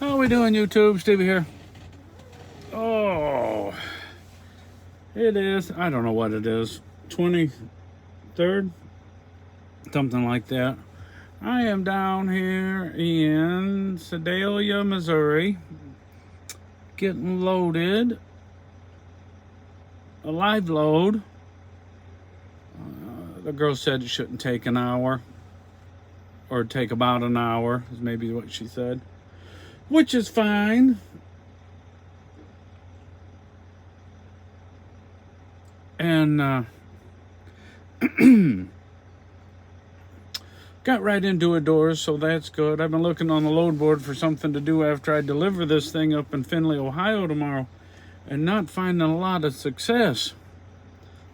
How we doing, YouTube? Stevie here. Oh, it is. I don't know what it is. 23rd, something like that. I am down here in Sedalia, Missouri, getting loaded. A live load. The girl said it shouldn't take an hour, or take about an hour, is maybe what she said, which is fine. And got right into it, doors, so that's good. I've been looking on the load board for something to do after I deliver this thing up in Findlay, Ohio tomorrow, and not finding a lot of success.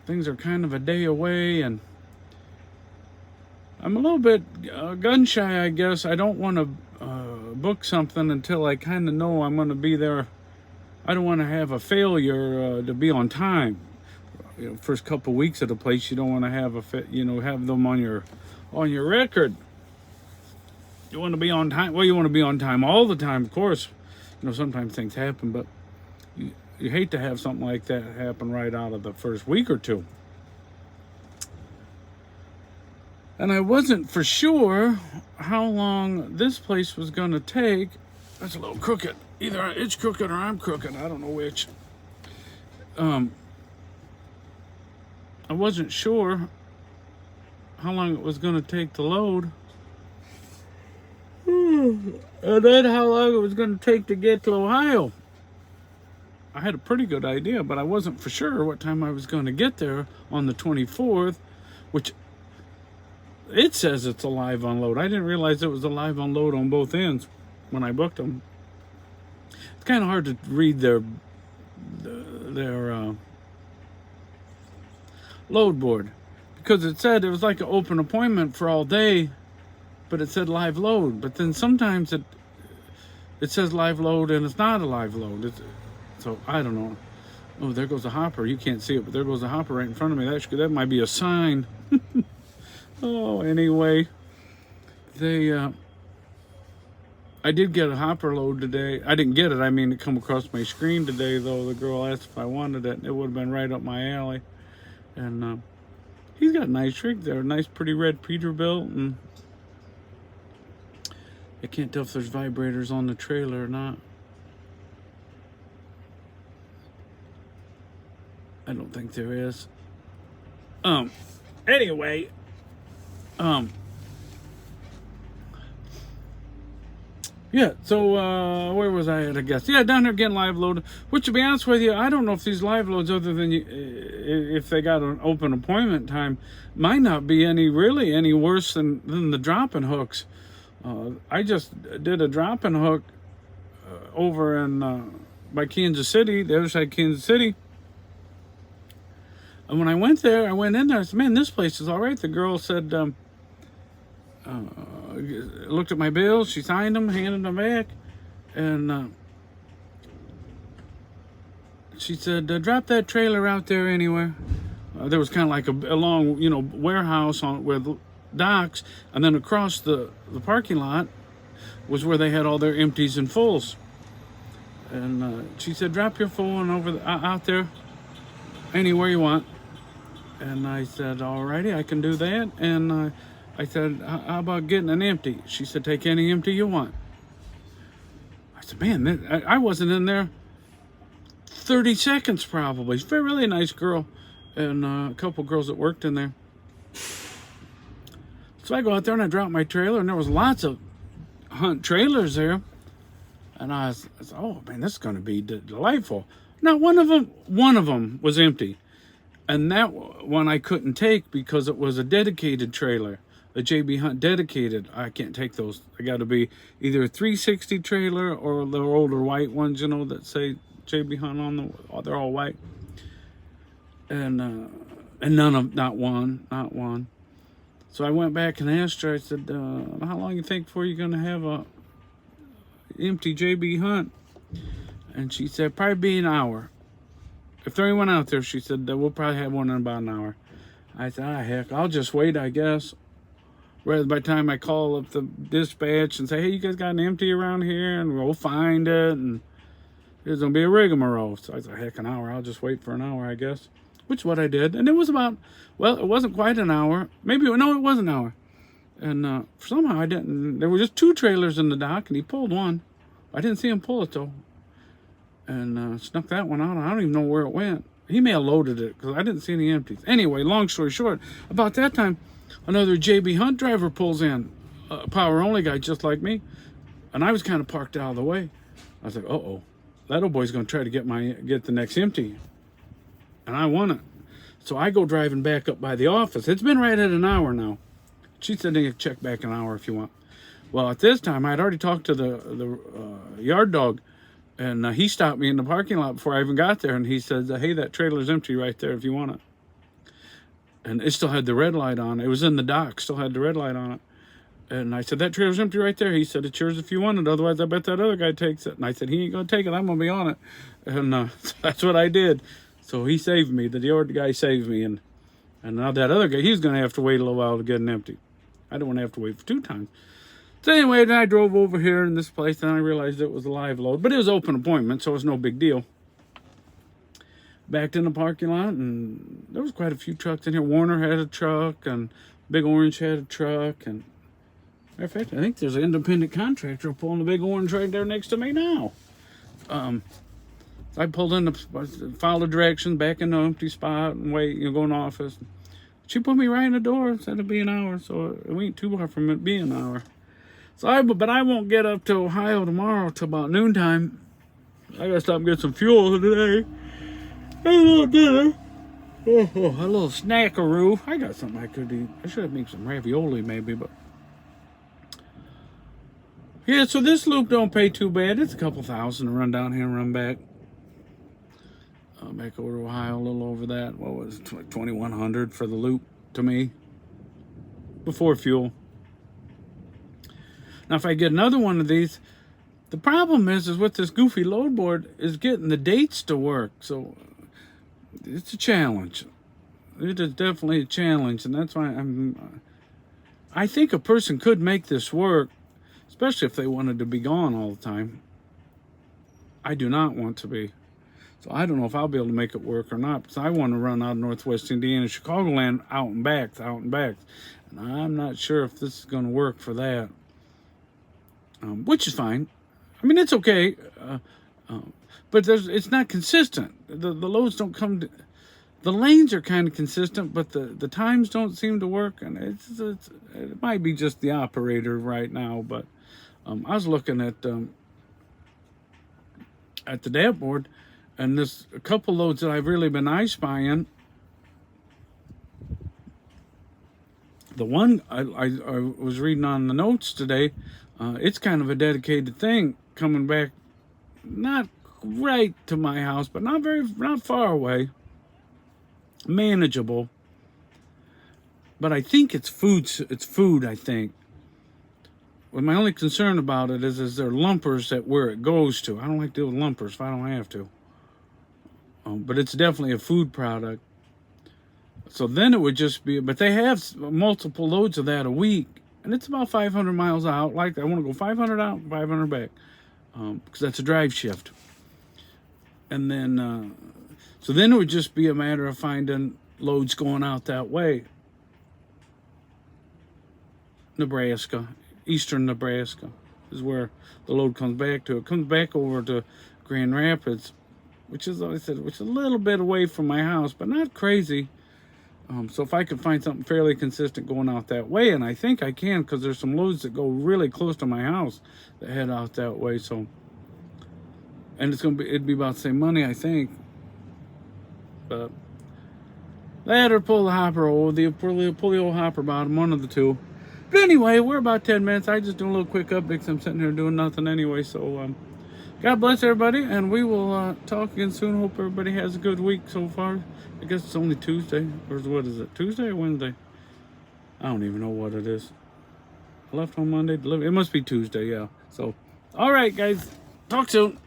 Things are kind of a day away, and I'm a little bit gun shy, I guess. I don't want to book something until I kind of know I'm going to be there. I don't want to have a failure to be on time. You know, first couple weeks at a place, you don't want to have have them on your record. You want to be on time. Well, you want to be on time all the time, of course. You know, sometimes things happen, but you hate to have something like that happen right out of the first week or two. And I wasn't for sure how long this place was going to take. That's a little crooked. Either it's crooked or I'm crooked. I don't know which. I wasn't sure how long it was going to take to load. And then how long it was going to take to get to Ohio. I had a pretty good idea, but I wasn't for sure what time I was going to get there on the 24th, which it says it's a live unload. I didn't realize it was a live unload on both ends when I booked them. It's kind of hard to read their load board, because it said it was like an open appointment for all day, but it said live load. But then sometimes it says live load and it's not a live load. So I don't know. Oh, there goes a hopper. You can't see it, but there goes a hopper right in front of me. That might be a sign. Oh, anyway, I did get a hopper load today. I didn't get it. I mean, it come across my screen today, though. The girl asked if I wanted it. It would have been right up my alley. And he's got a nice rig there. Nice, pretty red Peterbilt. And I can't tell if there's vibrators on the trailer or not. I don't think there is. Anyway, yeah, so where was I at, I guess? Yeah, down here getting live load, which, to be honest with you, I don't know if these live loads, other than if they got an open appointment time, might not be any worse than the dropping hooks. I just did a dropping hook over in by Kansas City, the other side of Kansas City. And when I went in there, I said, man, this place is all right. The girl said, looked at my bills, she signed them, handed them back, and she said, drop that trailer out there anywhere. There was kind of like a long, warehouse with docks, and then across the parking lot was where they had all their empties and fulls. And she said, drop your full one out there anywhere you want. And I said, alrighty, I can do that. And I said, how about getting an empty? She said, take any empty you want. I said, man, I wasn't in there 30 seconds probably. She's a really nice girl, and a couple girls that worked in there. So I go out there and I drop my trailer, and there was lots of Hunt trailers there. And I said, oh man, this is going to be delightful. Now one of them was empty. And that one I couldn't take because it was a dedicated trailer, a JB Hunt dedicated. I can't take those. I got to be either a 360 trailer or the older white ones, that say JB Hunt on them. They're all white. And not one. So I went back and asked her. I said, "How long you think before you're gonna have a empty JB Hunt?" And she said, "Probably be an hour. If there ain't one out there," she said, "we'll probably have one in about an hour." I said, heck, I'll just wait, I guess. Whereas by the time I call up the dispatch and say, hey, you guys got an empty around here, and we'll find it, and there's gonna be a rigmarole. So I said, heck, an hour. I'll just wait for an hour, I guess. Which is what I did. And it was about, well, it wasn't quite an hour. Maybe, no, it was an hour. And somehow I didn't, there were just 2 trailers in the dock, and he pulled one. I didn't see him pull it, though. And snuck that one out. I don't even know where it went. He may have loaded it, because I didn't see any empties. Anyway, long story short, about that time, another JB Hunt driver pulls in. A power-only guy just like me. And I was kind of parked out of the way. I was like, uh-oh. That old boy's going to try to get the next empty. And I want it. So I go driving back up by the office. It's been right at an hour now. She said, you can check back an hour if you want. Well, at this time, I'd already talked to the yard dog. And he stopped me in the parking lot before I even got there. And he said, hey, that trailer's empty right there if you want it. And it still had the red light on. It was in the dock, still had the red light on it. And I said, that trailer's empty right there. He said, it's yours if you want it. Otherwise, I bet that other guy takes it. And I said, he ain't going to take it. I'm going to be on it. And that's what I did. So he saved me. The yard guy saved me. And now that other guy, he's going to have to wait a little while to get an empty. I don't want to have to wait for 2 times. So anyway, then I drove over here in this place, and I realized it was a live load. But it was open appointment, so it was no big deal. Backed in the parking lot, and there was quite a few trucks in here. Warner had a truck, and Big Orange had a truck. And matter of fact, I think there's an independent contractor pulling the Big Orange right there next to me now. I pulled in, followed the directions, back in the empty spot, and wait, go in the office. She put me right in the door, said it'd be an hour, so it ain't too far from it being an hour. But I won't get up to Ohio tomorrow till about noontime. I gotta stop and get some fuel today. And a little dinner. A little snackaroo. I got something I could eat. I should have made some ravioli maybe, but. Yeah, so this loop don't pay too bad. It's a couple thousand to run down here and run back. Back over to Ohio, a little over that. What was it? $2,100 for the loop to me. Before fuel. Now, if I get another one of these, the problem is with this goofy load board is getting the dates to work. So it's a challenge. It is definitely a challenge, and that's why I think a person could make this work, especially if they wanted to be gone all the time. I do not want to be. So I don't know if I'll be able to make it work or not, because I want to run out of Northwest Indiana, Chicagoland, out and back. And I'm not sure if this is going to work for that. Which is fine. I mean, it's okay. But it's not consistent. The loads don't come the lanes are kind of consistent, but the times don't seem to work. And it might be just the operator right now, but I was looking at the dashboard, and there's a couple loads that I've really been eye-spying. The one I was reading on the notes today, it's kind of a dedicated thing coming back, not right to my house, but not far away, manageable. But I think it's food. It's food, I think. Well, my only concern about it is there lumpers at where it goes to. I don't like to deal with lumpers if I don't have to. But it's definitely a food product. So then it would just be, but they have multiple loads of that a week, and it's about 500 miles out. Like I want to go 500 out, 500 back, because that's a drive shift. And then, so then it would just be a matter of finding loads going out that way. Nebraska, eastern Nebraska is where the load comes back to. It comes back over to Grand Rapids, which is, like I said, which is a little bit away from my house, but not crazy. So if I could find something fairly consistent going out that way, and I think I can, because there's some loads that go really close to my house that head out that way. So, and it'd be about the same money, I think. But that or pull the hopper, or pull the old hopper bottom, one of the two. But anyway, we're about 10 minutes. I just do a little quick update because I'm sitting here doing nothing anyway. So, God bless everybody, and we will talk again soon. Hope everybody has a good week so far. I guess it's only Tuesday. Or what is it, Tuesday or Wednesday? I don't even know what it is. I left on Monday, delivered. It must be Tuesday, yeah. So, all right, guys. Talk soon.